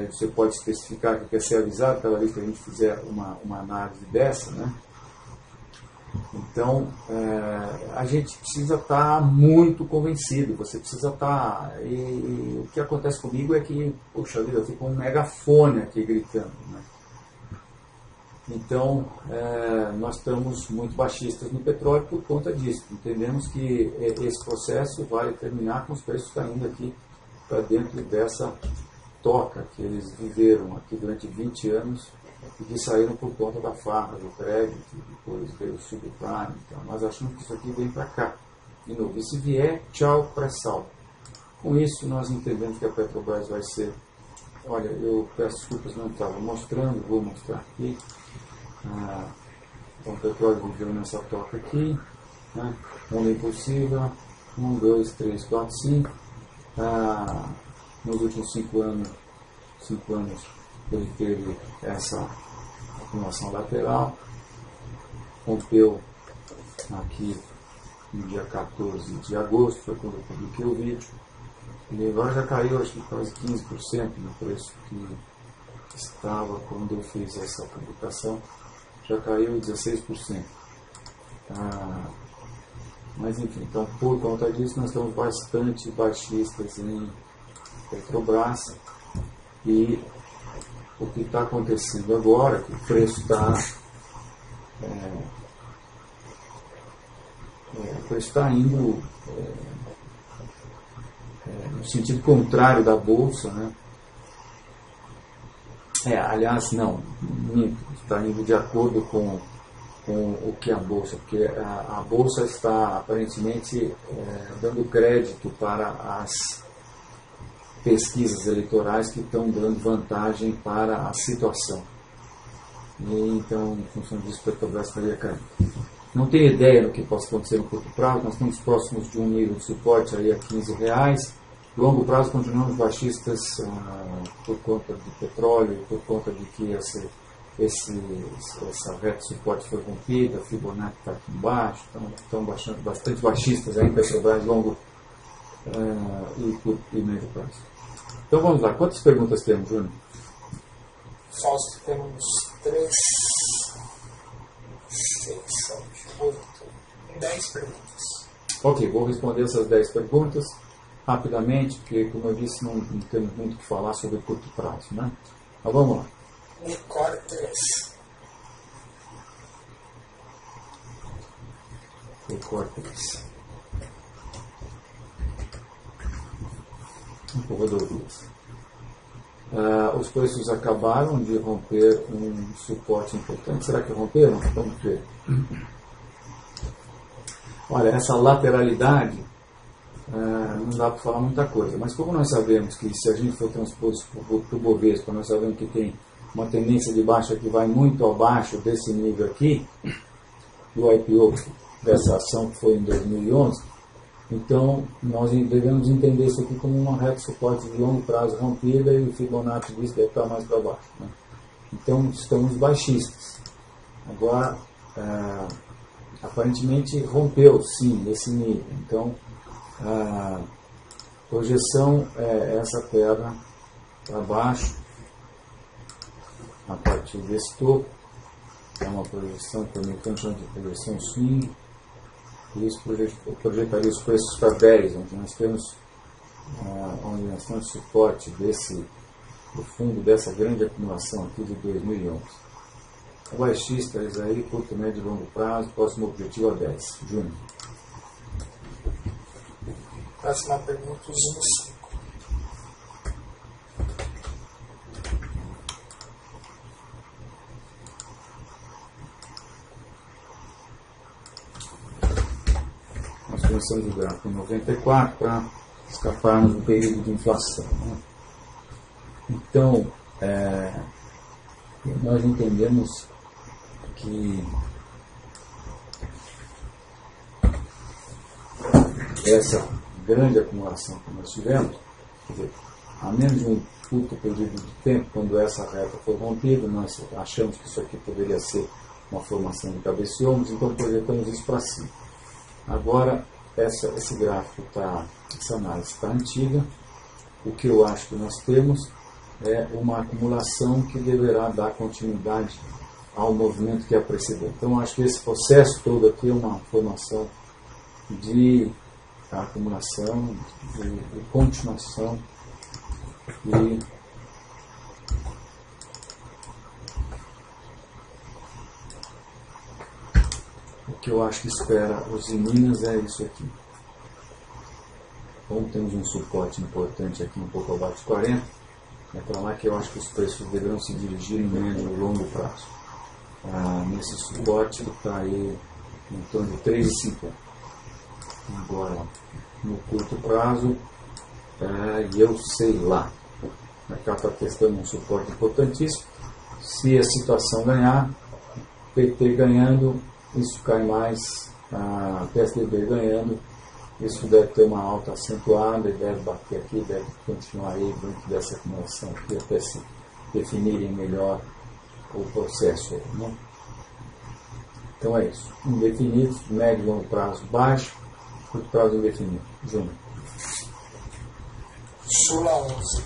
Você pode especificar que quer ser avisado cada vez que a gente fizer uma análise dessa, né? Então, a gente precisa estar muito convencido, você precisa estar... E o que acontece comigo é que, poxa vida, eu fico com um megafone aqui gritando, né? Então, nós estamos muito baixistas no petróleo por conta disso. Entendemos que esse processo vai terminar com os preços caindo aqui para dentro dessa toca que eles viveram aqui durante 20 anos e que saíram por conta da farra, do crédito, depois veio o subprime. Então, nós achamos que isso aqui vem para cá. De novo, e se vier, tchau, pré-sal. Com isso, nós entendemos que a Petrobras vai ser... Olha, eu peço desculpas, não estava mostrando, vou mostrar aqui. Então, o petróleo viveu nessa toca aqui, né? Onda impulsiva, 1, 2, 3, 4, 5. Nos últimos 5 anos, ele teve essa acumulação lateral, rompeu aqui no dia 14 de agosto, foi quando eu publiquei o vídeo, e agora já caiu, acho que quase 15% no preço que estava quando eu fiz essa publicação, já caiu 16%. Mas enfim, então por conta disso nós estamos bastante baixistas em Petrobras, e o que está acontecendo agora, que o preço está indo no sentido contrário da Bolsa, né? Aliás, não, está indo de acordo com o que a Bolsa, porque a Bolsa está aparentemente dando crédito para as pesquisas eleitorais que estão dando vantagem para a situação. E então, em função disso, a Petrobras estaria caindo. Não tenho ideia do que possa acontecer no curto prazo, nós estamos próximos de um nível de suporte aí a R$15. Longo prazo continuamos baixistas por conta do petróleo, por conta de que essa reta de suporte foi rompida, a Fibonacci está aqui embaixo, estão bastante baixistas aí em Petrobras, longo e médio prazo. Então vamos lá, quantas perguntas temos, Júnior? Fausto, temos 3, 6, 7, 8, 10 perguntas. Ok, vou responder essas 10 perguntas rapidamente, porque, como eu disse, não temos muito o que falar sobre curto prazo, né? Mas vamos lá. Nicor 3. Nicor 3. Um pouco de dúvidas. Os preços acabaram de romper um suporte importante. Será que romperam? Vamos ver. Olha, essa lateralidade não dá para falar muita coisa, mas como nós sabemos que se a gente for transposto para o Bovespa, nós sabemos que tem uma tendência de baixa que vai muito abaixo desse nível aqui, do IPO dessa ação que foi em 2011, então nós devemos entender isso aqui como uma reta de suporte de longo prazo rompida e o Fibonacci disso deve estar mais para baixo, né? Então estamos baixistas. Agora, aparentemente rompeu sim esse nível, então a projeção é essa queda para baixo a partir desse topo. É uma projeção que eu me chamo de projeção swing, e isso projetaria os preços para 10, onde nós temos suporte do fundo dessa grande acumulação aqui de 2011. Baixistas aí, curto, médio e longo prazo, próximo objetivo a 10. Júnior. Próxima pergunta, o Zoom 5. Nós começamos o gráfico em 94 para escaparmos do período de inflação, né? Então, nós entendemos que essa grande acumulação que nós tivemos, quer dizer, a menos de um curto período de tempo, quando essa reta foi rompida, nós achamos que isso aqui poderia ser uma formação de cabeça e ombros, então projetamos isso para cima. Agora, esse gráfico essa análise está antiga. O que eu acho que nós temos é uma acumulação que deverá dar continuidade ao movimento que é precedente. Então, acho que esse processo todo aqui é uma formação de acumulação, de continuação e o que eu acho que espera os em Minas é isso aqui. Como temos um suporte importante aqui um pouco abaixo de 40, é para lá que eu acho que os preços deverão se dirigir no médio e longo prazo. Nesse suporte está aí em torno de 3,50. Agora, no curto prazo, eu sei lá. O mercado está testando um suporte importantíssimo. Se a situação ganhar, PT ganhando, isso cai mais, a PSDB ganhando, isso deve ter uma alta acentuada e deve bater aqui, deve continuar aí dentro dessa acumulação aqui até se definirem melhor o processo, né? Então é isso. Indefinidos, médio e longo prazo baixo, curto prazo indefinido. Júnior. Sula 11.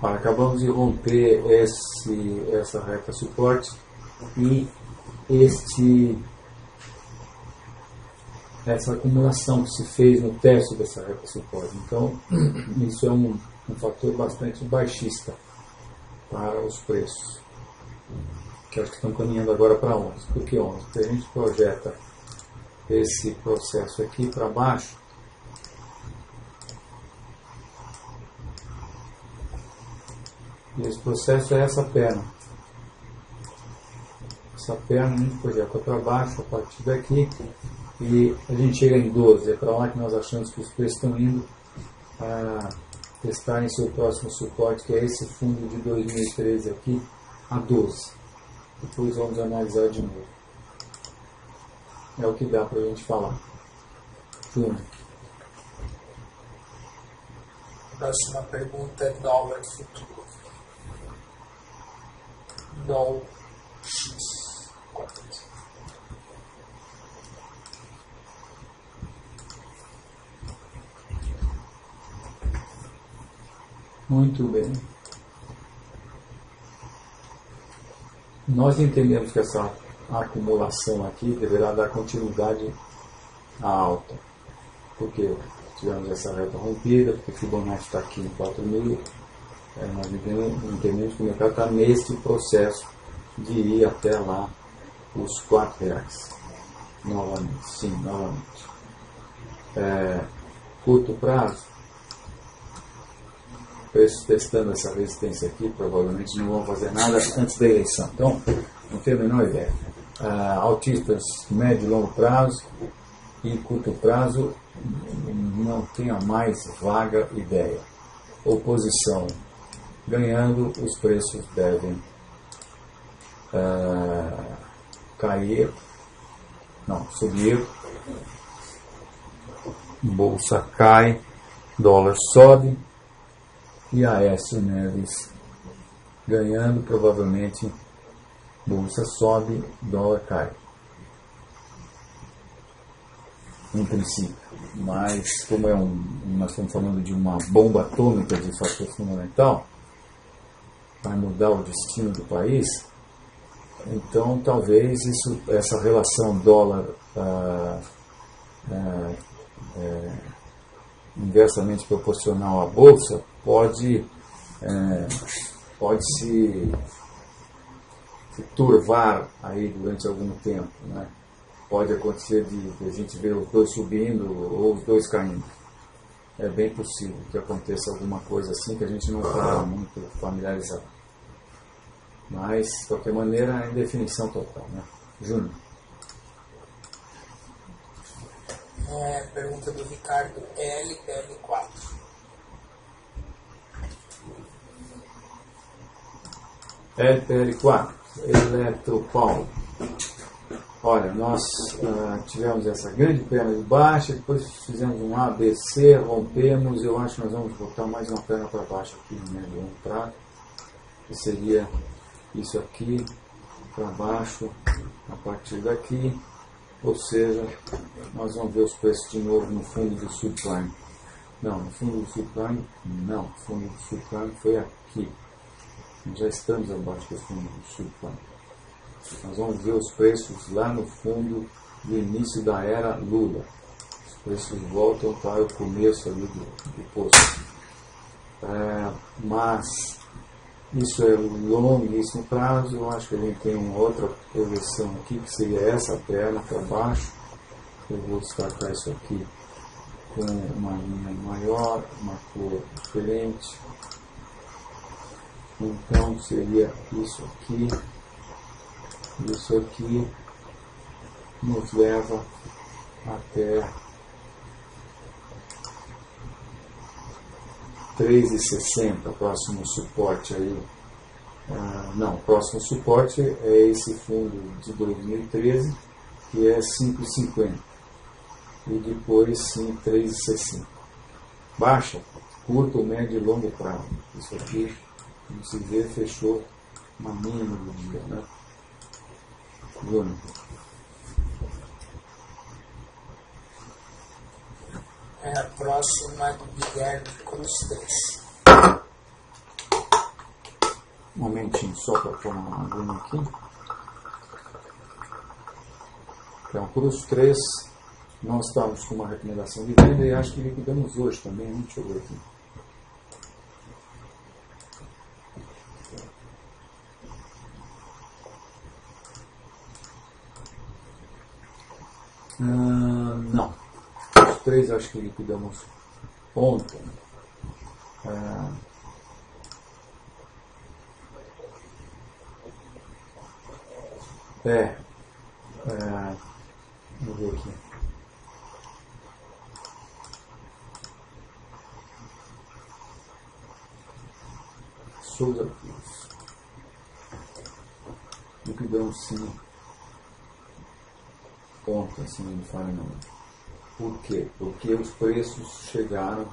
Acabamos de romper essa reta suporte e essa acumulação que se fez no teste dessa reta suporte. Então, isso é um fator bastante baixista para os preços, que acho que estão caminhando agora para 11. Por que 11? Porque a gente projeta esse processo aqui para baixo, e esse processo é essa perna. Essa perna a gente projeta para baixo a partir daqui e a gente chega em 12. É para lá que nós achamos que os preços estão indo a testarem seu próximo suporte, que é esse fundo de 2013 aqui, a 12. Depois vamos analisar de novo. É o que dá para a gente falar. Júnior. Próxima pergunta é dólar futuro. DOL X. Muito bem. Nós entendemos que essa acumulação aqui deverá dar continuidade à alta. Porque tivemos essa reta rompida, porque Fibonacci está aqui em 4.000. Nós entendemos que o mercado está nesse processo de ir até lá os R$4. Novamente, sim, novamente. Curto prazo, preços testando essa resistência aqui, provavelmente não vão fazer nada antes da eleição. Então, não tenho a menor ideia. Altistas médio e longo prazo e curto prazo, não tenho a mais vaga ideia. Oposição ganhando, os preços devem cair, não, subir, bolsa cai, dólar sobe, e Aécio Neves ganhando, provavelmente bolsa sobe, dólar cai. Em princípio. Mas como nós estamos falando de uma bomba atômica de fator fundamental, vai mudar o destino do país, então talvez essa relação dólar inversamente proporcional à bolsa pode se turvar aí durante algum tempo, né? Pode acontecer de a gente ver os dois subindo ou os dois caindo. É bem possível que aconteça alguma coisa assim que a gente não está muito familiarizado. Mas, de qualquer maneira, é indefinição total, né? Júnior. Pergunta do Ricardo LL4. LPL4, Eletropaulo. Olha, nós tivemos essa grande perna de baixa, depois fizemos um ABC, rompemos, eu acho que nós vamos botar mais uma perna para baixo aqui no médio longo prazo, que seria isso aqui, para baixo, a partir daqui, ou seja, nós vamos ver os preços de novo no fundo do subprime. Não, no fundo do subprime, não, o fundo do subprime foi aqui, já estamos abaixo do fundo do subprime. Nós vamos ver os preços lá no fundo do início da era Lula. Os preços voltam para o começo ali do poço. Mas isso é longuíssimo prazo. Eu acho que a gente tem uma outra projeção aqui, que seria essa perna para baixo. Eu vou destacar isso aqui com uma linha maior, uma cor diferente. Então seria isso aqui. Isso aqui nos leva até 3,60, próximo suporte aí. Não, próximo suporte é esse fundo de 2013, que é 5,50. E depois sim 3,60. Baixa, curto, médio e longo prazo. Isso aqui, como se vê, fechou uma mínima do dia, né? Júnior. A próxima do Guilherme Cruz 3. Um momentinho só para pôr uma aguinha aqui. Então, Cruz 3, nós estamos com uma recomendação de venda e acho que liquidamos hoje também, né? Deixa eu ver aqui. Não. Os 3 acho que liquidamos ontem. Vamos ver aqui. Souza Cruz. Liquidamos sim. ontem, se não me falha não. Por quê? Porque os preços chegaram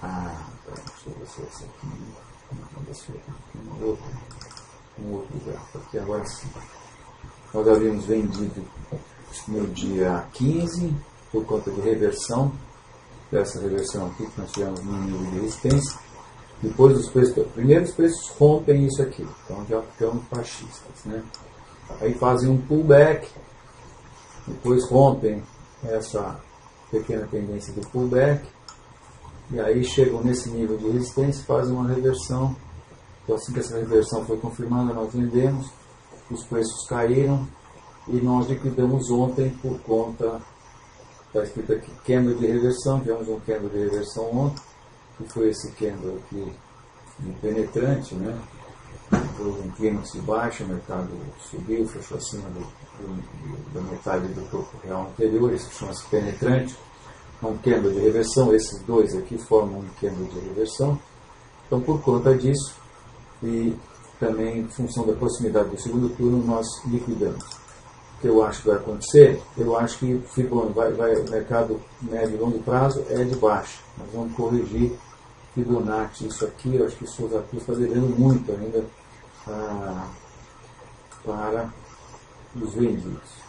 deixa eu ver se esse aqui, um outro gráfico aqui, agora sim. Nós havíamos vendido no dia 15, por conta de reversão, dessa reversão aqui que nós tivemos no nível de resistência. Depois os preços, primeiro os preços rompem isso aqui, então já ficamos baixistas, né? Aí fazem um pullback, depois rompem essa pequena tendência do pullback, e aí chegam nesse nível de resistência e fazem uma reversão. Então assim que essa reversão foi confirmada, nós vendemos, os preços caíram e nós liquidamos ontem por conta, está escrito aqui, candle de reversão, tivemos um candle de reversão ontem, que foi esse candle aqui penetrante, né? Por um clímax de baixa, o mercado subiu, fechou acima da metade do topo real anterior, isso chama-se penetrante, é um candle de reversão, esses dois aqui formam um candle de reversão. Então, por conta disso, e também em função da proximidade do segundo turno, nós liquidamos. O que eu acho que vai acontecer? Eu acho que o mercado médio e longo prazo é de baixa. Nós vamos corrigir Fibonacci, isso aqui, eu acho que o Souza Cruz está devendo muito ainda para os vendidos.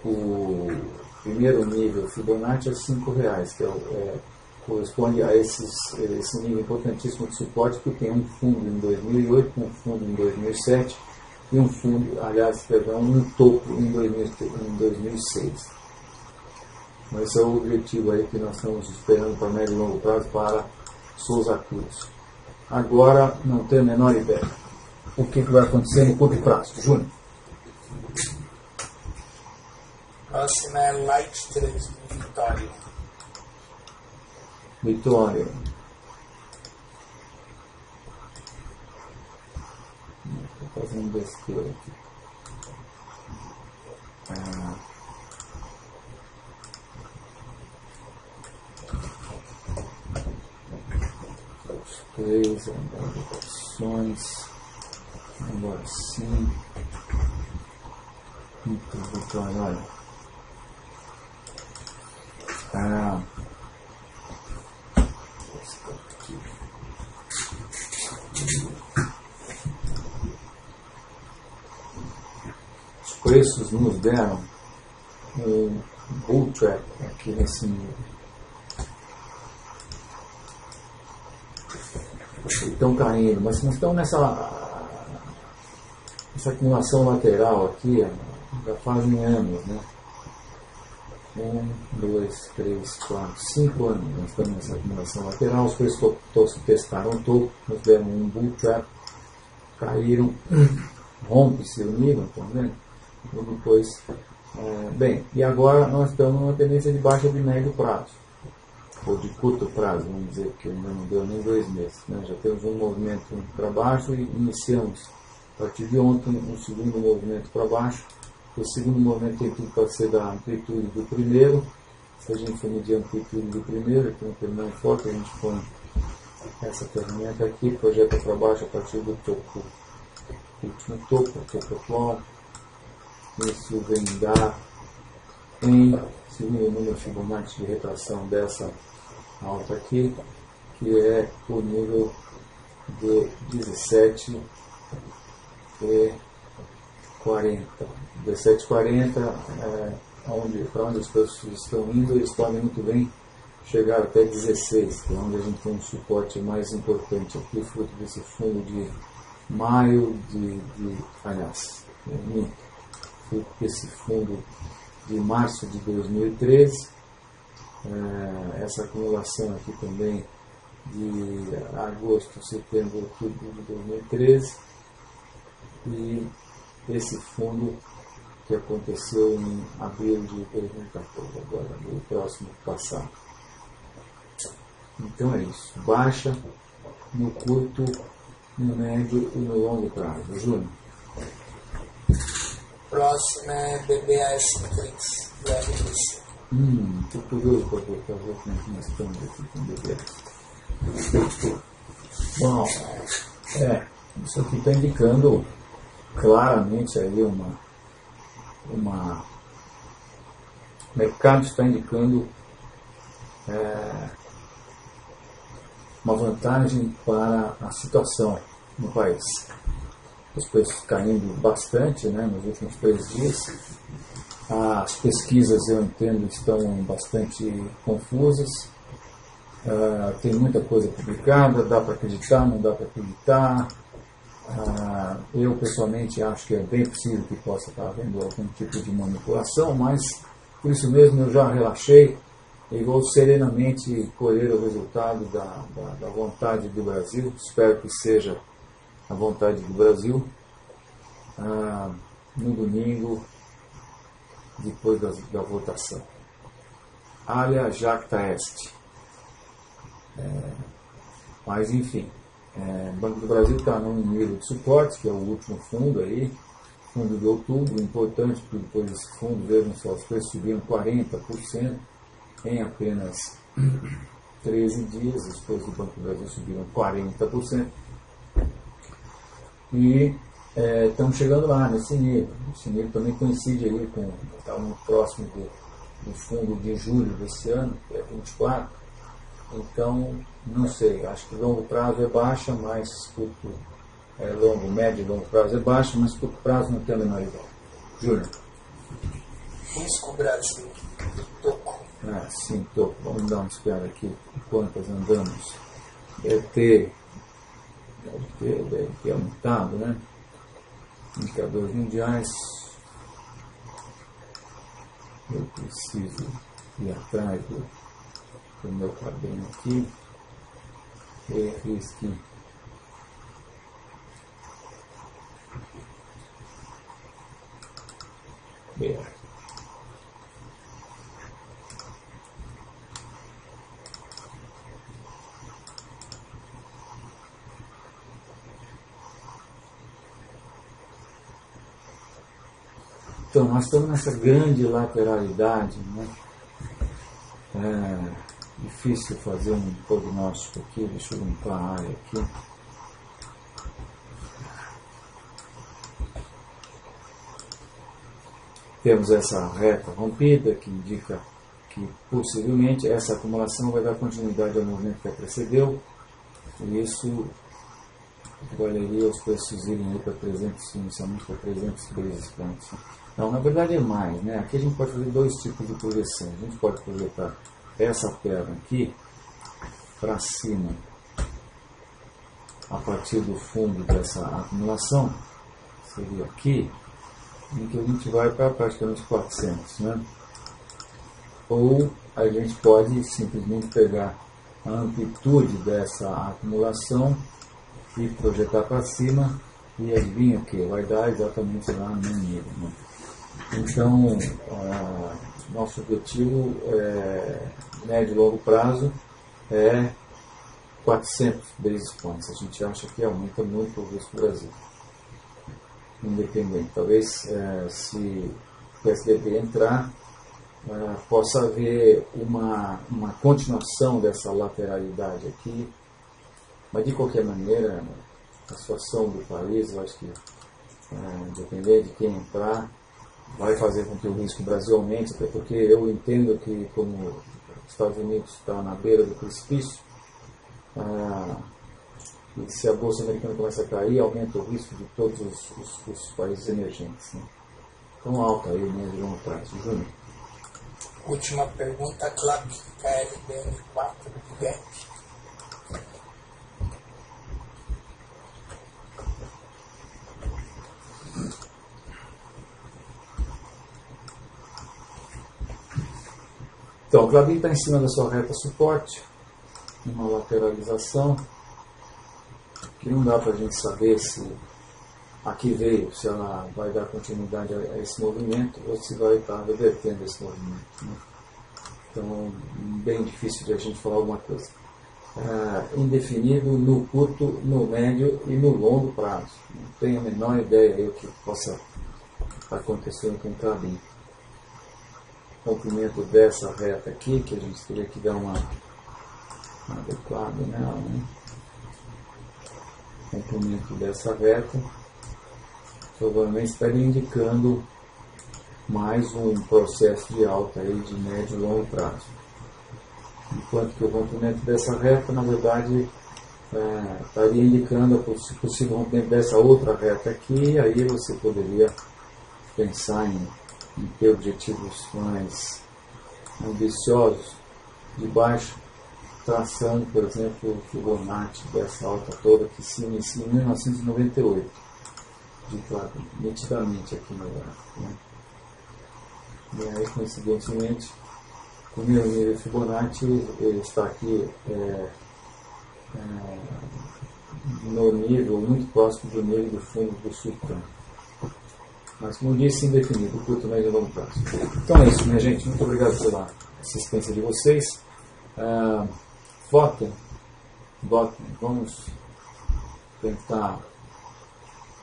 O primeiro nível Fibonacci é R$5, que corresponde a esse nível importantíssimo de suporte, que tem um fundo em 2008, um fundo em 2007 e um fundo, um topo em 2006. Esse é o objetivo aí que nós estamos esperando para médio e longo prazo para Souza Cruz. Agora, não tenho a menor ideia. O que vai acontecer no curto prazo? Júnior? Próxima é Light 3, Vitória. Vitória. Estou fazendo besteira aqui. Três opções. Agora sim. Então, Vitória, olha. Os preços nos deram um bull trap aqui nesse nível. Estão caindo, mas não estão nessa acumulação lateral aqui, já fazem anos, né? 1, 2, 3, 4, 5 anos nós estamos nessa acumulação lateral. Os preços testaram o topo, nos deram um bull trap, caíram, rompe-se o nível, estão vendo? E depois, bem, e agora nós estamos numa tendência de baixa de médio prazo, ou de curto prazo, vamos dizer, que ainda não deu nem 2 meses, né? Já temos um movimento para baixo e iniciamos, a partir de ontem, um segundo movimento para baixo. O segundo movimento tem tudo para ser da amplitude do primeiro. Se a gente for medir a amplitude do primeiro, aqui no terminal forte, a gente põe essa ferramenta aqui, projeta para baixo a partir do topo, último topo, topo atual. Isso vem dar em segundo número Fibonacci de retração dessa alta aqui, que é o nível de 17,40. 17,40 para onde os preços estão indo, eles podem muito bem chegar até 16, que é onde a gente tem um suporte mais importante aqui, fruto desse fundo de maio fruto desse fundo de março de 2013, essa acumulação aqui também de agosto, setembro, outubro de 2013, e esse fundo que aconteceu em abril de 2014, agora no próximo passado. Então é isso, baixa no curto, no médio e no longo prazo. Júnior? Próximo é BBAS Matrix, do RBC. Estou curioso para ver como é que nós estamos aqui com o BBAS. Bom, isso aqui está indicando claramente aí o mercado está indicando uma vantagem para a situação no país. Os preços caindo bastante, né, nos últimos 3 dias. As pesquisas, eu entendo, estão bastante confusas. Tem muita coisa publicada, dá para acreditar, não dá para acreditar. Eu, pessoalmente, acho que é bem possível que possa estar havendo algum tipo de manipulação, mas, por isso mesmo, eu já relaxei e vou serenamente colher o resultado da vontade do Brasil. Espero que seja a vontade do Brasil no domingo, depois da votação. Alia jacta est. Mas, enfim, o Banco do Brasil está num nível de suporte, que é o último fundo aí, fundo de outubro, importante, porque depois desse fundo, vejam só, os preços subiram 40% em apenas 13 dias, os preços do Banco do Brasil subiram 40%, e estamos chegando lá, nesse nível. Esse nível também coincide aí com, está muito próximo do fundo de julho desse ano, que é 24. Então, não sei, acho que longo prazo é baixa, mas médio e longo prazo é baixa, mas curto prazo não tem a menor ideia. Júnior. Risco Brasil, toco. Sim, toco. Vamos dar uma espiada aqui, quantas andamos. Deve ter aumentado, né? Indicadores mundiais. Eu preciso ir atrás do meu caderno aqui. Risque. BR. Então, nós estamos nessa grande lateralidade, né? Difícil fazer um prognóstico aqui, deixa eu limpar a área aqui. Temos essa reta rompida que indica que possivelmente essa acumulação vai dar continuidade ao movimento que a precedeu, e isso valeria os preços irem aí para 300, inicialmente para 300 basis points. Não, na verdade é mais, né? Aqui a gente pode fazer 2 tipos de projeção. A gente pode projetar essa perna aqui para cima a partir do fundo dessa acumulação, seria aqui, em que a gente vai para praticamente 400, né? Ou a gente pode simplesmente pegar a amplitude dessa acumulação e projetar para cima, e adivinha o que? Vai dar exatamente lá no nível, né? Então, nosso objetivo médio e longo prazo é 400 basis points. A gente acha que aumenta muito o risco do Brasil. Independente. Talvez, se o PSDB entrar, possa haver uma continuação dessa lateralidade aqui. Mas, de qualquer maneira, a situação do país, eu acho que, depender de quem entrar, vai fazer com que o risco do Brasil aumente, até porque eu entendo que, como os Estados Unidos está na beira do precipício, e se a Bolsa Americana começa a cair, aumenta o risco de todos os países emergentes, né? Então, alta aí, né, de longo prazo. Júnior. Última pergunta, Clap, KLBR4, GAP. Então, o Clabin está em cima da sua reta suporte, uma lateralização, que não dá para a gente saber se aqui veio, se ela vai dar continuidade a esse movimento ou se vai estar revertendo esse movimento, né? Então, bem difícil de a gente falar alguma coisa. Indefinido no curto, no médio e no longo prazo. Não tenho a menor ideia aí o que possa estar acontecendo com o Clabin. Comprimento dessa reta aqui, que a gente teria que dar uma adequada nela, né? Comprimento dessa reta provavelmente estaria indicando mais um processo de alta aí de médio e longo prazo. Enquanto que o rompimento dessa reta, na verdade, estaria indicando o possível rompimento dessa outra reta aqui, aí você poderia pensar em ter objetivos mais ambiciosos de baixo, traçando, por exemplo, o Fibonacci dessa alta toda que se inicia em 1998, claro, nitidamente aqui no gráfico, né? E aí, coincidentemente, o meu nível Fibonacci está aqui no nível muito próximo do nível do fundo do sultão. Mas, como disse, indefinido, curto, médio e longo prazo. Então é isso, minha gente. Muito obrigado pela assistência de vocês. Votem. Vamos tentar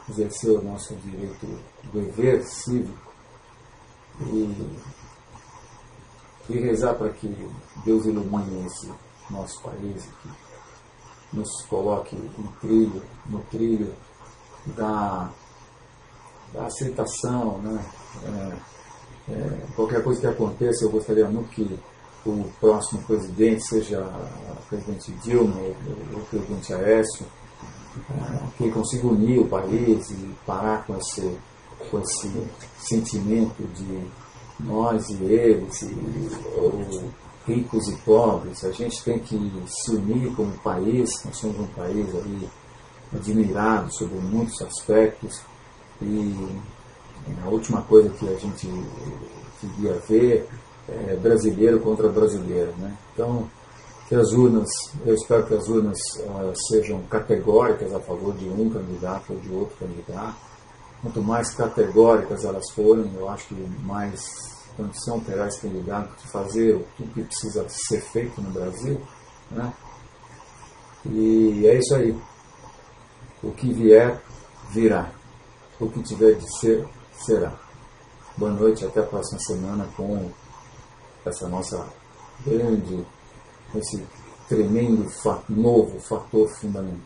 exercer o nosso direito, dever cívico e rezar para que Deus ilumine esse nosso país, que nos coloque no trilho da aceitação, né? Qualquer coisa que aconteça, eu gostaria muito que o próximo presidente seja o presidente Dilma ou o presidente Aécio, que consiga unir o país e parar com esse sentimento de nós e eles, ricos e pobres. A gente tem que se unir como país. Nós somos um país aí admirado sobre muitos aspectos, e a última coisa que a gente queria ver é brasileiro contra brasileiro, né? Então, que as urnas, eu espero que as urnas sejam categóricas a favor de um candidato ou de outro candidato. Quanto mais categóricas elas forem, eu acho que mais condição terá esse candidato de fazer tudo que precisa ser feito no Brasil, né? E é isso aí. O que vier, virá. O que tiver de ser, será. Boa noite, até a próxima semana com essa nossa esse tremendo novo fator fundamental.